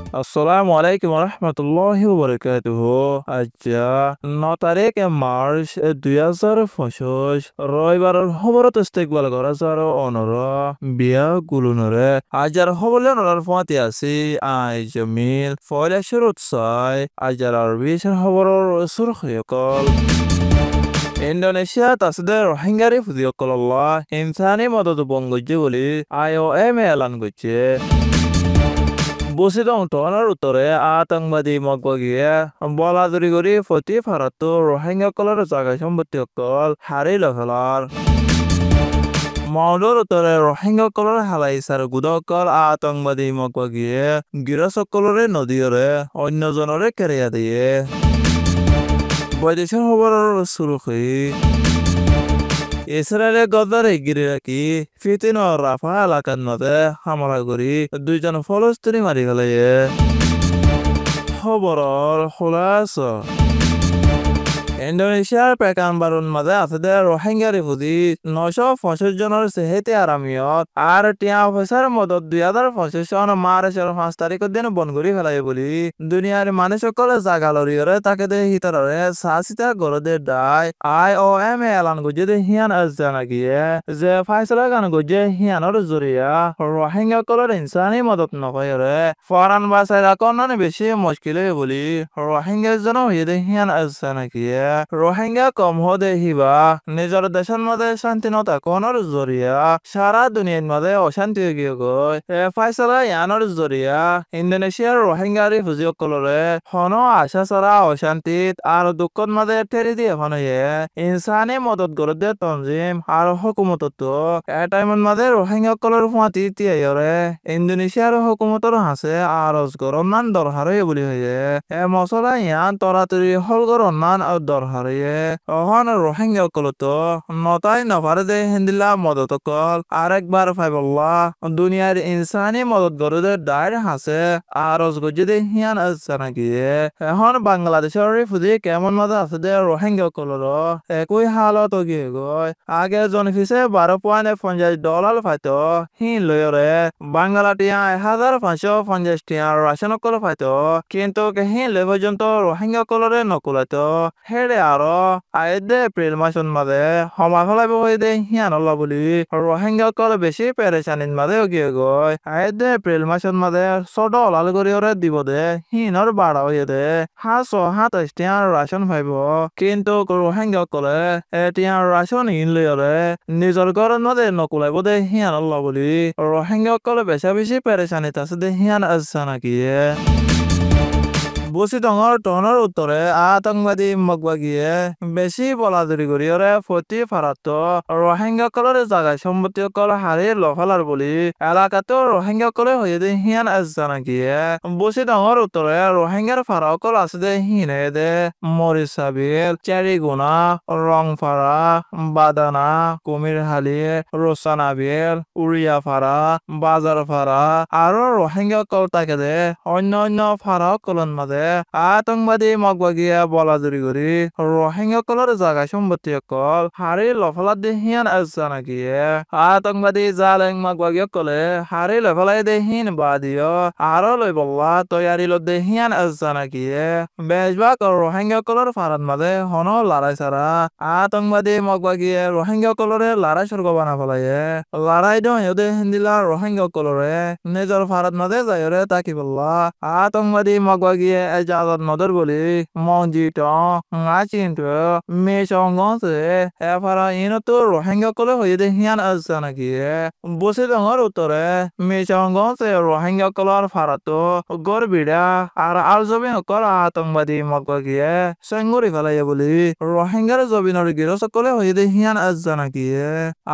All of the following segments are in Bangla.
আসসালামু আলাইকুম রহমতুল্লাহি ওয়াবারাকাতুহু। আচ্ছা, 9 তারিখ মার্চ 2025 রবিবারের খবরত ইস্তেকবাল করা যার অনর বিয়া গুলুনরে আজার খবরলে নরার ফাতি আছি আই জমিল ফয়লা শুরুত ছয় আজার আরবিসের খবরের সুরখয়কল ইন্দোনেশিয়া তাসদে রোহিঙ্গারি ফুজিয়কল ইনসানি মদত বঙ্গজ্য বলি IOM এলান করছে। বসিদং টনার উত্তরে আতঙ্কবাদী মগবগিয়ে বলাদুরি গরি ফতি ভারত রোহিঙ্গা কলার জায়গা সম্পত্তি অকল হারি লহলার মাউদর উত্তরে রোহিঙ্গা কলার হালাই সার গুদকল আতঙ্কবাদী মগবগিয়ে গিরাসকলরে নদীরে অন্যজনরে কেরিয়া দিয়ে বৈদেশিক খবরের শুরু হই ইসরায়েলের গদ্দারে গিরে রাখি ফিতিন রাফা এলাকার মধ্যে হামলা করি দুইজন ফলস্তিনি মারি গেলে খবরের খোলাসা ইন্দোনেশিয়ার পেকানবারুন মাঝে আছে রোহিঙ্গা রিফুজি 925 জনের সেহেতে আরামিয়ত আর টিয়া অফিসার মদত 2025 সন মার্চের 5 তারিখের দিন বন করি ফেলাই বলি দুনিয়ার মানুষ সকলে জাগা লরিয়রে তাকে দে হিতারে সাসিতা গরদে দায় IOM এলান গজে দে হিয়ান আজানা গিয়ে যে ফাইসলা গান গজে হিয়ানর জরিয়া রোহিঙ্গা কলর ইনসানি মদত নকরে ফরান বাসায় রাখনানে বেশি মুশকিল বলি রোহিঙ্গার জন্য হয়ে দে হিয়ান আজানা গিয়ে রোহিঙ্গা কম হদে হিবা নিজের দেশের মধ্যে শান্তি নতা কোনর জরিয়া সারা দুনিয়ার মধ্যে অশান্তি গিয়ে গই ফাইসলা ইয়ানর জরিয়া ইন্দোনেশিয়ার রোহিঙ্গারি ফুজিসকলরে হন আশা ছাড়া অশান্তিত আর দুঃখত মধ্যে ঠেরি দিয়ে হনয়ে ইনসানি মদত গরদে তঞ্জিম আর হুকুমতত টাইমত মধ্যে রোহিঙ্গাসকলর ফাঁতি তিয়াইরে ইন্দোনেশিয়ার হুকুমতর হাসে আরজ গরম মান দরহারে বলি হয়ে মশলা ইয়ান তরাতরি হল গরম মান দরহারে অহন রোহিঙ্গা কলতো নতাই নভারে দে হিন্দিলা মদত কল আরেকবার ফাইবল্লাহ দুনিয়ার ইনসানি মদত গরদে দায়ের হাসে আরজ গজে দে হিয়ান আসানা গিয়ে এখন বাংলাদেশের ফুজি কেমন মজা আছে দে রোহিঙ্গা কলর একই হালত গিয়ে গয় আগে জনফিসে $12.50 ফাইতো হিন লয়রে বাংলা টিয়া 1550 টিয়া রাশন কল ফাইতো কিন্তু হিন লে পর্যন্ত রোহিঙ্গা কলরে নকুলাইতো হেড়ে আরো আইদে এপ্রিল মাসন মাঝে হমা ফেলাইব হয়ে দে হিয়ানল্লা বলি রোহিঙ্গা কল বেশি পেরেশানির মাঝে গিয়ে গয় আইদে এপ্রিল মাসন মাঝে $100 করিয়রে দিব দে হিনর বাড়া হয়ে দে 527 টিয়ার রাশন পাইব কিন্তু রোহিঙ্গা কলে টিয়ার রাশন হিন লইরে নিজের ঘরের মাঝে নকুলাইব দে হিয়ানল্লা বলি রোহিঙ্গা কলে বেশি পেরেশানিত আছে দে হিয়ান আসছে নাকি বসিদঙর টনের উত্তরে আতঙ্কবাদী মগবাগিয়ে বেশি বলাদুরি করিয়রে ফতি ফারাত রোহিঙ্গা কলর জায়গায় সম্পত্তি কল হারিয়ে লফালার বলি এলাকাতে রোহিঙ্গা কলে হয়ে দে হিয়ান আজানা গিয়ে বসিদঙর উত্তরে রোহিঙ্গার ফারা কল আছে দে হিনে দে মরিসাবিল চেরিগুনা রংফারা বাদানা কুমিরহালি রোসানাবিল উড়িয়াফারা বাজার ফারা আরো রোহিঙ্গা কল তাকে দে অন্য ফারা কলন মাঝে আতঙ্কবাদী মগবাগিয়া বলাদুরি করি রোহিঙ্গা কলর জায়গা সম্পত্তি কল হারি লফলাত দে হিয়ান আজানা গিয়ে আতঙ্কবাদী জালেং মগবাগিয়া কলে হারি লফলাই দে হিন বাদিও আরো লই বল্লা তৈয়ারি লো দে হিয়ান আজানা গিয়ে বেশবাক রোহিঙ্গা কলর ফারাত মাঝে হন লড়াই সারা আতঙ্কবাদী মগবাগিয়ে রোহিঙ্গা কলরে লড়াই সর্গ বানা ফেলাইয়ে লড়াই দে হিন্দিলা রোহিঙ্গা কলরে নিজের ফারাত মাঝে যাইরে তাকি বল্লা আতঙ্কবাদী মগবাগিয়ে এজাজত নদর বলি মঞ্জিত চিন্তু মেসঙ্গসে এফারা ইনতো রোহিঙ্গা কলে হয়ে দে হিয়ান আজানা গিয়ে বসে দঙর উত্তরে মেসঙ্গসে রোহিঙ্গা কলর ফারাতো গরবিড়া আর জবিন কল আতঙ্কবাদী মগবাগিয়ে সেঙ্গুরি ফেলাইয়া বলি রোহিঙ্গার জবিনর গিরস কলে হয়ে দে হিয়ান আজানা গিয়ে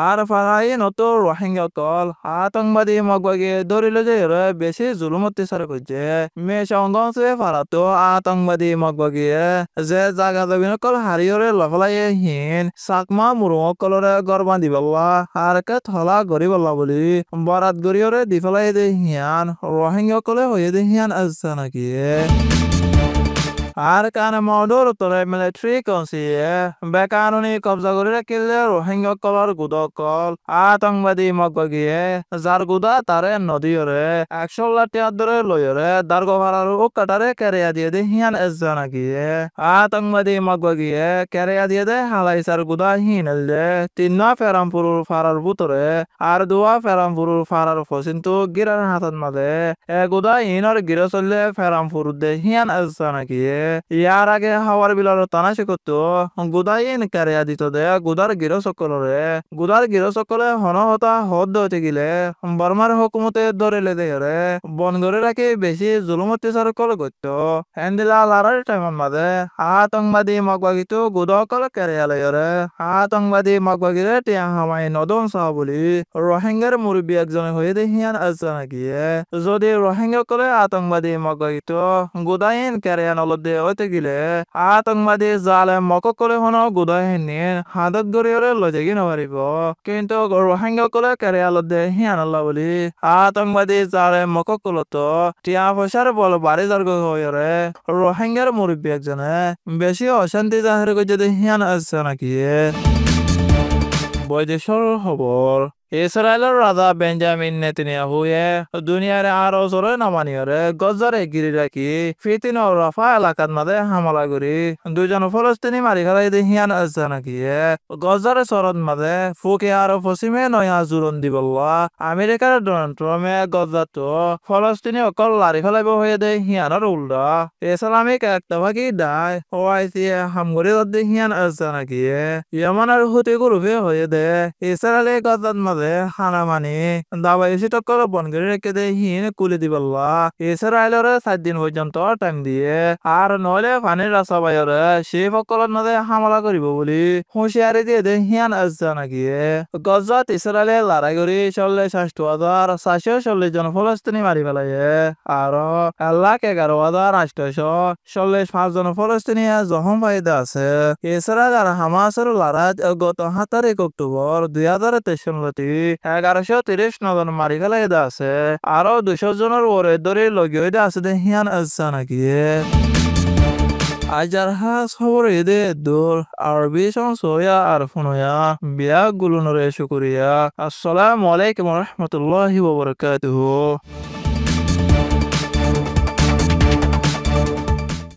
আর ফারাই নতো রোহিঙ্গা কল আতঙ্কবাদী মগবাগিয়ে ধরিলে যে বেশি জুলুম অত্যাচার করছে মেসঙ্গসে ফারাতো আতঙ্কবাদী মগবাগিয়ে যে জাগা জবিন কল হারিয়রে লফলাইয়ে হিন চাকমা মুরুঙ কলরে গর বান্ধি বল্লা আর কে থলা গরি বল্লা বলি বরাত গরিয়রে দি ফেলাই দে হিয়ান রোহিঙ্গা কলে হয়ে দে হিয়ান আজানা গিয়ে আর কানে মদর উত্তরে মিলিটারি কনসিয়ে বেকানুনি কবজা করে রাখিলে রোহিঙ্গা কলর গুদকল আতঙ্কবাদী মগগিয়ে যার গুদা তারে নদীরে 100 লাখ ধরে লইরে দার্গো ভাড়ার ও কাটারে কেরিয়া দিয়ে দে হিয়ান এজানা গিয়ে আতঙ্কবাদী মগগিয়ে কেরিয়া দিয়ে দে হালাইসার গুদা হিনেল দে তিন্না ফেরামপুরুর ফারার বুতরে আর দুয়া ফেরামপুরুর ফারার ফসিন্তু গিরার হাতত মাদে গুদা ইনর গিরা চললে ফেরামপুর দে হিয়ান এজানা গিয়ে ইয়ার আগে হাওয়ার বিলার তানাশি করতো গুদা ইন কেরিয়া দিত দে গুদার গিরো সকলরে গুদার গিরো সকলে হনহতা হদ দইতে গিলে বর্মার হুকুমতে ধরেলে দেয়রে বন করে রাখি বেশি জুলুম অত্যাচার কলে করত হ্যান্দিলা লারার টাইমন মাদে আতঙ্কবাদী মগবাগিতো গুদকল কেরিয়া লয়রে আতঙ্কবাদী মগবাগিরে টিয়া হামাই নদন সাহ বলি রোহিঙ্গার মুরব্বী একজনে হয়ে দেহিয়ান আছে নাকি যদি রোহিঙ্গা কলে আতঙ্কবাদী মগবাগিতো গুদাইন কেরিয়া নলদে হইতে গিলে আতঙ্কবাদী জালে মক কলে হন গুদাইন হাতত গড়িয়রে লজে গি নপারিব কিন্তু রোহিঙ্গা কলে কেরিয়া লদে হিয়ান আল্লাহ বলি আতঙ্কবাদী জালে মক কলতো টিয়া পয়সার বল বাড়ি যার হয়ে রোহিঙ্গার মুরব্বী একজনে বেশি অশান্তি জাহির করে যদি হিয়ান আছে নাকি বৈদেশর খবর ইসরায়েলের রাজা বেঞ্জামিন নেতানিয়াহুয়ে দুনিয়ার আরো জোরে নামানিয়রে গজারে গিরি রাখি ফিতিন ও রাফা এলাকাত মাঝে হামলা করি দুজন ফলস্তিনি মারি ফেলাই হিয়ান আছে নাকি গজারে চরত মাঝে ফুকে আর পশ্চিমে নয়া জোরন দিবল্লা আমেরিকার ডোনাল্ড ট্রাম্পে গজাতো ফলস্তিনি অকল লারি ফেলাইব হয়ে দে হিয়ানের উল্টা ইসলামিক একটা ভাগি দায় ওয়াইসিয়ে হামগরি দে হিয়ান আছে নাকি ইয়ামানের হুতি গ্রুপে হয়ে দে ইসরায়েলে গজাত মাঝে হানামানি দাবাই সিটকল বন করে রেখে দে হিন কুলি দিবল্লা ইসরায়েলের 7 দিন পর্যন্ত টাইম দিয়ে আর নইলে পানির রাস্তা বাইরে সেই সকলের মাঝে হামলা করিব বলি হুঁশিয়ারি দিয়ে দে হিয়ান আছে নাকি গজাত ইসরায়েলে লড়াই করি 40,440 জন ফলস্তিনি মারি ফেলাইয়ে আর 1,11,845 জন ফলস্তিনি জখম পাইতে আছে ইসরায়েল আর হামাসের লড়াই গত 7 অক্টোবর 2023 সালে 1130 জন মারি ফেলাই আছে আরো 200 জনের ওরে ধরে লগিয়ে আছে দে হিয়ান আছে নাকি আজার হাস খবর এদে দূর আরবি সংসয়া আর ফোনয়া বিয়া গুলুনরে শুকরিয়া আসসালামু আলাইকুম ওয়া রাহমাতুল্লাহি ওয়া বারাকাতুহু